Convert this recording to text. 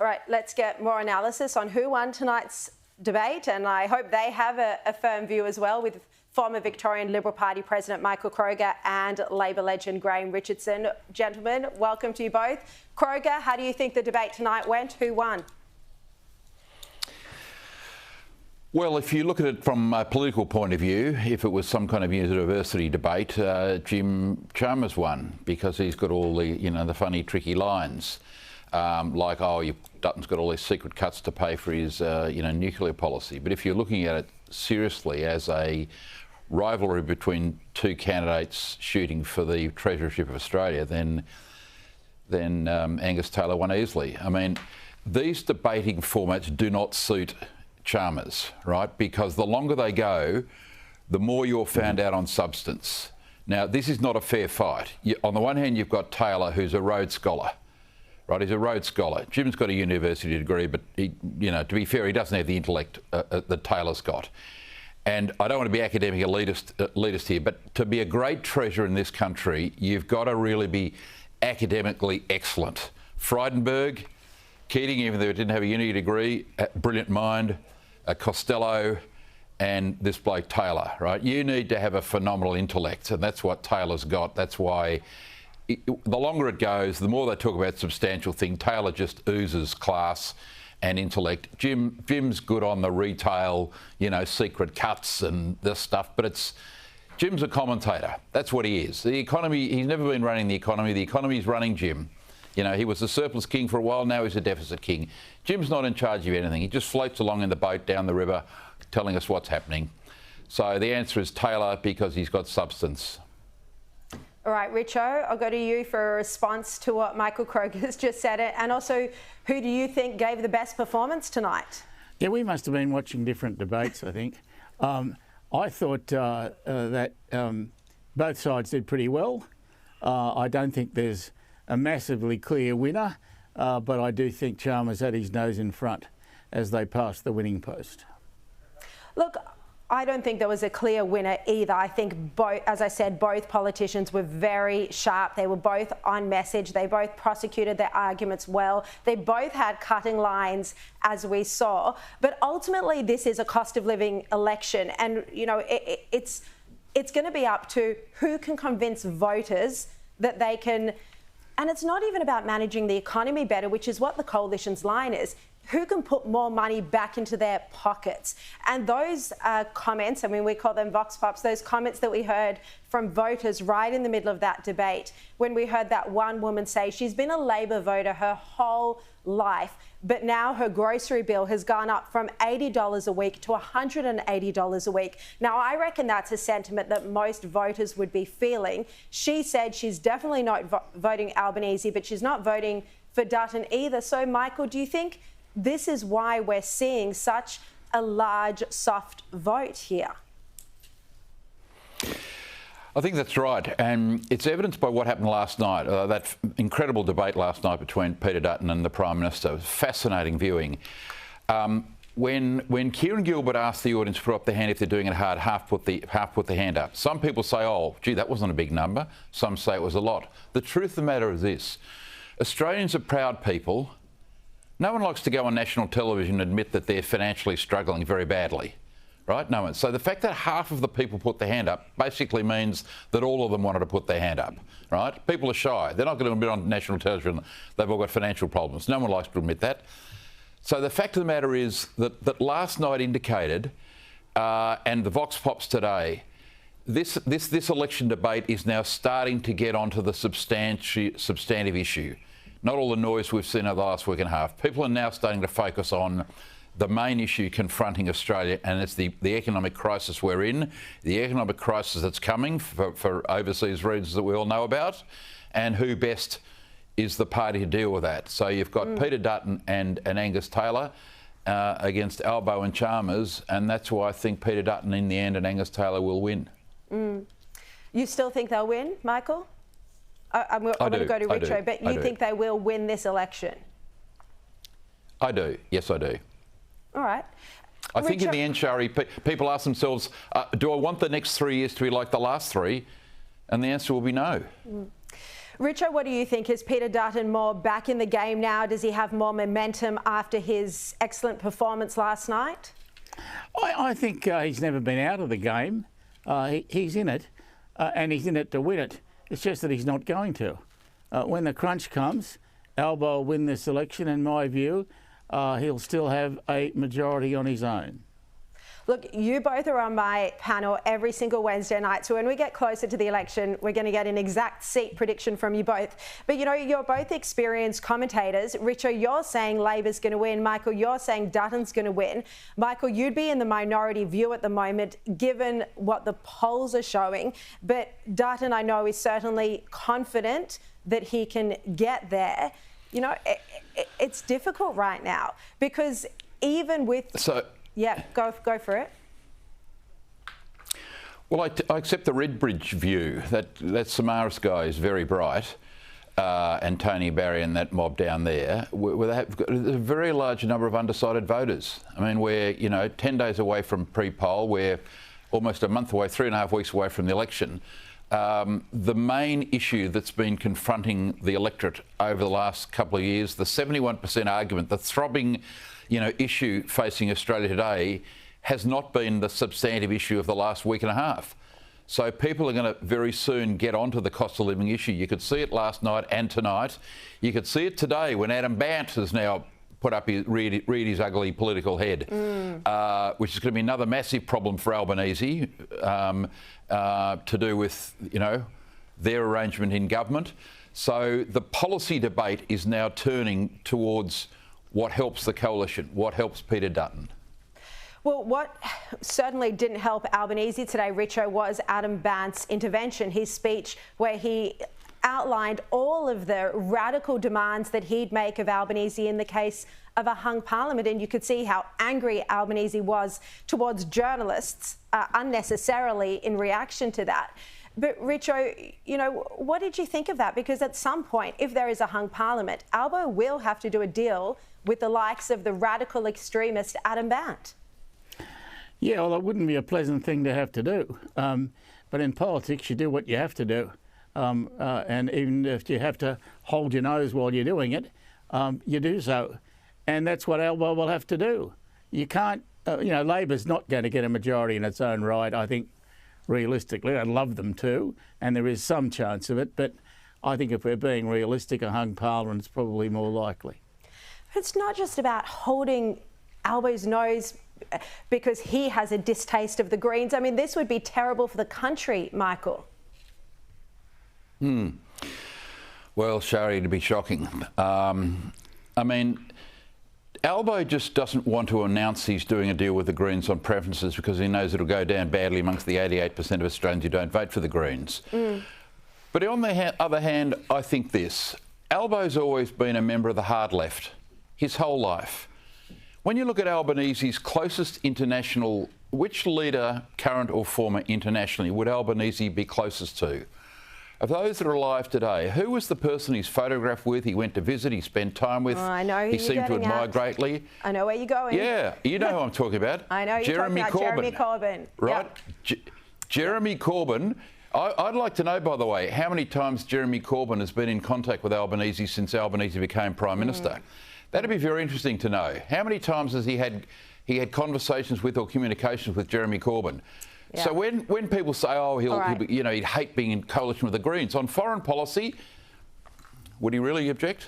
All right, let's get more analysis on who won tonight's debate, and I hope they have a firm view as well, with former Victorian Liberal Party President Michael Kroger and Labor legend Graham Richardson. Gentlemen, welcome to you both. Kroger, how do you think the debate tonight went? Who won? Well, if you look at it from a political point of view, if it was some kind of university debate, Jim Chalmers won because he's got all the, the funny, tricky lines. Like, Dutton's got all these secret cuts to pay for his, nuclear policy. But if you're looking at it seriously as a rivalry between two candidates shooting for the Treasurership of Australia, then Angus Taylor won easily. I mean, these debating formats do not suit Chalmers, right? Because the longer they go, the more you're found out on substance. Now, this is not a fair fight. On the one hand, you've got Taylor, who's a Rhodes Scholar. Right, he's a Rhodes Scholar. Jim's got a university degree, but he, to be fair, he doesn't have the intellect that Taylor's got. And I don't want to be academic elitist here, but to be a great treasurer in this country, you've got to really be academically excellent. Frydenberg, Keating, even though he didn't have a uni degree, brilliant mind, Costello, and this bloke Taylor, right? You need to have a phenomenal intellect, and that's what Taylor's got. That's why the longer it goes, the more they talk about substantial thing. Taylor just oozes class and intellect. Jim's good on the retail, secret cuts and this stuff, but Jim's a commentator. That's what he is. The economy, he's never been running the economy. The economy's running Jim. He was the surplus king for a while, now he's a deficit king. Jim's not in charge of anything. He just floats along in the boat down the river telling us what's happening. So the answer is Taylor, because he's got substance. All right, Richo, I'll go to you for a response to what Michael Kroger's just said. And also, who do you think gave the best performance tonight? Yeah, we must have been watching different debates, I think. I thought that both sides did pretty well. I don't think there's a massively clear winner, but I do think Chalmers had his nose in front as they passed the winning post. Look, I don't think there was a clear winner either. I think both, as I said, both politicians were very sharp. They were both on message. They both prosecuted their arguments well. They both had cutting lines, as we saw. But ultimately, this is a cost of living election. And, it's going to be up to who can convince voters that they can. And it's not even about managing the economy better, which is what the coalition's line is. Who can put more money back into their pockets? And those comments, we call them vox pops, those comments that we heard from voters right in the middle of that debate, when we heard that one woman say she's been a Labor voter her whole life, but now her grocery bill has gone up from $80 a week to $180 a week. Now, I reckon that's a sentiment that most voters would be feeling. She said she's definitely not voting Albanese, but she's not voting for Dutton either. So, Michael, do you think this is why we're seeing such a large, soft vote here? I think that's right, and it's evidenced by what happened last night, that incredible debate last night between Peter Dutton and the Prime Minister. Fascinating viewing. When Kieran Gilbert asked the audience to put up their hand if they're doing it hard, half put the hand up. Some people say, oh, gee, that wasn't a big number. Some say it was a lot. The truth of the matter is this. Australians are proud people. No one likes to go on national television and admit that they're financially struggling very badly, right? No one. So the fact that half of the people put their hand up basically means that all of them wanted to put their hand up, right? People are shy. They're not going to admit on national television they've all got financial problems. No one likes to admit that. So the fact of the matter is that last night indicated, and the Vox Pops today, this election debate is now starting to get onto the substantive issue. Not all the noise we've seen over the last week and a half. People are now starting to focus on the main issue confronting Australia, and it's the economic crisis we're in, the economic crisis that's coming for overseas reasons that we all know about, and who best is the party to deal with that. So you've got Peter Dutton and Angus Taylor against Albo and Chalmers, and that's why I think Peter Dutton in the end and Angus Taylor will win. You still think they'll win, Michael? I'm going to go to Richo, but you think they will win this election? I do. Yes, I do. All right. I think in the end, Sharri, people ask themselves, do I want the next 3 years to be like the last 3? And the answer will be no. Richo, what do you think? Is Peter Dutton more back in the game now? Does he have more momentum after his excellent performance last night? I think he's never been out of the game. He's in it, and he's in it to win it. It's just that he's not going to. When the crunch comes, Albo will win this election, in my view. He'll still have a majority on his own. Look, you both are on my panel every single Wednesday night, so when we get closer to the election, we're going to get an exact seat prediction from you both. But, you know, you're both experienced commentators. Richo, you're saying Labor's going to win. Michael, you're saying Dutton's going to win. Michael, you'd be in the minority view at the moment, given what the polls are showing. But Dutton, I know, is certainly confident that he can get there. You know, it's difficult right now because even with... Yeah, go for it. Well, I accept the Redbridge view that Samaras guy is very bright, and Tony Barry and that mob down there. There's a very large number of undecided voters. I mean, we're 10 days away from pre-poll. We're almost a month away, 3.5 weeks away from the election. The main issue that's been confronting the electorate over the last couple of years, the 71% argument, the throbbing issue facing Australia today has not been the substantive issue of the last week and a half. So people are going to very soon get onto the cost of living issue. You could see it last night and tonight. You could see it today when Adam Bandt has now put up reared his ugly political head, which is going to be another massive problem for Albanese to do with, their arrangement in government. So the policy debate is now turning towards what helps the coalition, what helps Peter Dutton. Well, what certainly didn't help Albanese today, Richo, was Adam Bandt's intervention, his speech where he outlined all of the radical demands that he'd make of Albanese in the case of a hung parliament. And you could see how angry Albanese was towards journalists unnecessarily in reaction to that. But Richo, what did you think of that? Because at some point, if there is a hung parliament, Albo will have to do a deal with the likes of the radical extremist Adam Bandt. Yeah, well, it wouldn't be a pleasant thing to have to do. But in politics, you do what you have to do. And even if you have to hold your nose while you're doing it, you do so. And that's what Albo will have to do. You can't, Labor's not going to get a majority in its own right, I think, realistically. I'd love them to, and there is some chance of it. But I think if we're being realistic, a hung parliament is probably more likely. It's not just about holding Albo's nose because he has a distaste of the Greens. I mean, this would be terrible for the country, Michael. Well, Sharri, it'd be shocking. I mean, Albo just doesn't want to announce he's doing a deal with the Greens on preferences because he knows it'll go down badly amongst the 88% of Australians who don't vote for the Greens. But on the other hand, I think this. Albo's always been a member of the hard left his whole life. When you look at Albanese's closest international, which leader, current or former internationally, would Albanese be closest to? Of those that are alive today, who was the person he's photographed with, he went to visit, he spent time with, I know who he seemed to admire greatly? I know where you're going. Yeah, you know who I'm talking about. I know you're talking about Jeremy Corbyn. Right? Yep. Jeremy Corbyn. I'd like to know, by the way, how many times Jeremy Corbyn has been in contact with Albanese since Albanese became Prime Minister. That'd be very interesting to know. How many times has he had conversations with or communications with Jeremy Corbyn? Yeah. So when people say, oh, he'd hate being in coalition with the Greens, on foreign policy, would he really object?